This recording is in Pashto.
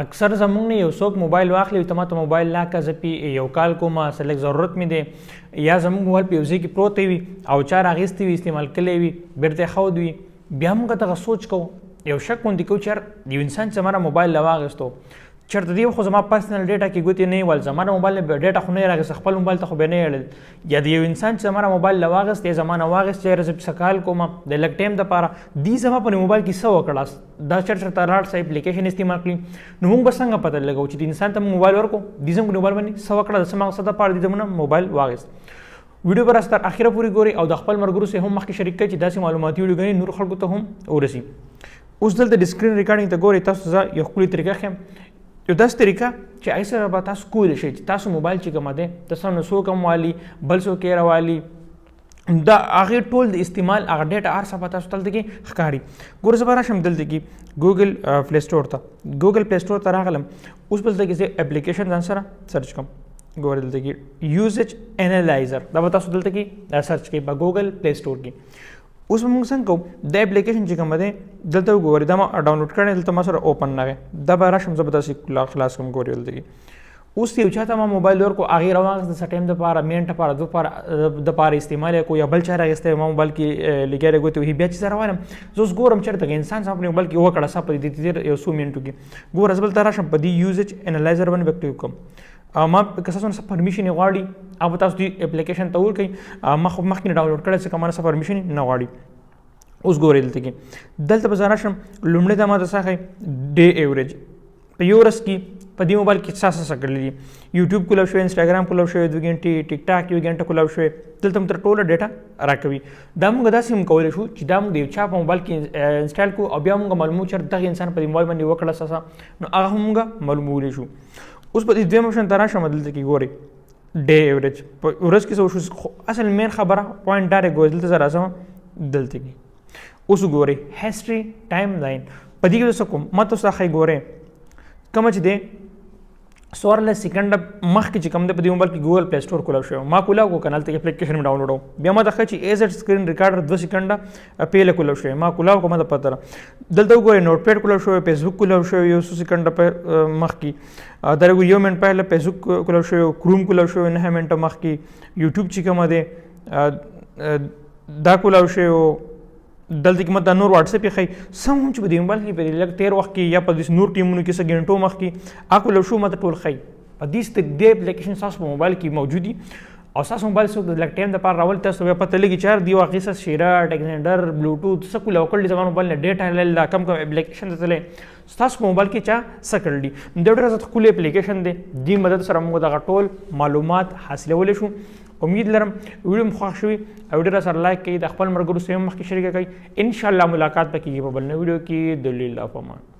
اکثر زمونږ نه یو څوک موبایل واخلي ته ماته موبایل لاکه زه پې یو کال کوم څه لږ ضرورت مې دی یا زمونږ موبایل په یو ځای کې پروت وي او چا راغیستی وي استعمال کړی وي بیرته ښود وي بیا موږ دغه سوچ کوو یو شک غوندې کوو چې یار یو انسان چې زما موبایل راواغېستو چېرته دی خو زما پرسنل ډیټا کې ګوتې نه ول زما موبایل نه ډیټا خو نه راغېست خپل موبایل ته خو به نه اړل یا د یو انسان چې زما موبایل راواغېست یا زما نه واغېست چې زه څه کال کوم د لږ ټایم دپاره دی زما په موبایل کې څه وکړه دا چېرته راړ څه اپلیکیشن استعمال کړي نو موږ به څنګه پته لګوو چې د انسان ته موبایل ورکړو دي زموږ موبایل باندې څه وکړه د څه مقصد دپاره دي زموږ موبایل واغېست ویډیو به تر اخره پورې ګورئ او د خپل ملګرو سره هم مخکې شریک کړئ چې داسې معلوماتي ویډیو ګانې نور خلکو ته هم ورسي اوس دلته د سکرین ریکارډینګ ته ګورئ تاسو زه یو ښکلې طریقه ښیم یو داسې طریقه چې هغې سره به تاسو کولی شئ چې تاسو موبایل چې کومه دی تاسو نه څوک هم والي بل څوک یې راوالي دا هغې ټول د استعمال هغه ډیټا هر څه به تاسو دلته کې ښکاري ګوره زه به راشم دلته کې ګوګل پلی سټور ته ګوګل پلی سټور ته راغلم اوس به دلته کې زه اپلیکیشن ځان سره سرچ کوم ګوره دلته کې یوزیج انالایزر دا به تاسو دلته کې سرچ کوئ په ګوګل پلی سټور کې اوس به موږ څنګه کوو دا اپلیکیشن چې کومه دی دلته وګورئ دا ما ډاونلوډ کړی دلته ما سره اوپن نه دا به راشم زه به داسې خلاص کوم ګورئ دلته کې اوس یو چا ته ما موبایل ورکړو هغې راواغېست د څه ټایم دپاره منټ دپاره دپاره استعمال یې کړو یا بل چا راغېستی ما موبایل کې لګیا دی ګوتې وهي بیا چې زه روانم زه اوس ګورم چېرته که انسان سم په موبایل کې وکړه څه په دې تېر یو څو منټو کې ګوره زه بلته راشم په دې یوزیج انالایزر باندې به کلیک کوم ما که تاسو نه څه پرمیشن یې غواړي هغه به تاسو دې اپلیکیشن ته ورکوئ ما خو مخکې نه ډاونلوډ کړی څه که ما نه څه پرمیشن نه غواړي اوس ګورئ دلته کې دلته به زه راشم لومړی ته ما ته څه ښایي ډے ایوریج په یو ورځ کې په دې موبایل کې څه څه کړلي دي یوټیوب کولاو شوی انسټاګرام کولاو شوی 2 غنټې ټیک ټاک 1 غنټه کولاو شوی دلته هم تر ټوله ډیټا راکوي دا موږ داسې هم کولی شو چې دا موږ د یو چا په موبایل کې انسټال کړو او بیا موږ معلومو چې دغه انسان په دې موبایل باندې وکړه څه نو هغه هم موږ معلومولی شو اوس په دې دویم آپشن ته راشم دلته کې ګورئ ډے ایوریج په ورځ کې څه وشو اصل مین خبره پوینټ دا دی ګورئ دلته زه راځم دلته کې اوس وګورئ هسټري ټایم لاین په دې کې څه کوم ما تاسو ته ښایي ګورئ کومه چې دی 14 سیکنډه مخکې چې کوم دی په دې موبایل کې ګوګل پلی سټور کولاو شوی ما کولاو کړو که نه هلته اپلیکیشن مې ډاونلوډ بیا ما ته ښه چې ایزډ سکرین ریکارډر 2 سیکنډه پیله کولاو شوی ما کولاو کړو ما ته پته ده دلته وګورئ نوټ پیډ کولاو شوی فیسبوک کولاو شوی یو څو سیکنډه مخکې درګو یو منټ پهله فیسبوک کولاو شوی کروم کولاو شوی 9 منټه مخکې یوټیوب چې کومه دی دا کولاو شوی دلته کې ماته نور واټساپ یې ښایي سم هم چې په دې موبایل کې په لږ تېر وخت کې یا په داسې نور ټیمونو کې څه ګنټو مخکې هغه کولاو شو ماته ټول ښایي په دې اپلیکیشن ستاسو په موبایل کې موجود دي او ستاسو موبایل څوک د لږ ټایم دپاره راول تاسو بیا پته لګي چې یار دې واقعي څه شیرټ ایکسنډر بلوټوث څه کولاو کړل زما موبایل نه ډیټا لرل دا کم اپلیکیشن ته تللی ستاسو په موبایل کې چا څه کړل دي دا ډېره زیات ښکلی اپلیکیشن دی دې مدد سره موږ دغه ټول معلومات حاصلولی شو امید لرم ویډیو مو خوښ شوي او ویډیو را سره لایک کړئ د خپل ملګرو سره هم مخکې شریکه کړئ انشاءالله ملاقات به کېږي په بل نوي ویډیو کې د الله په امان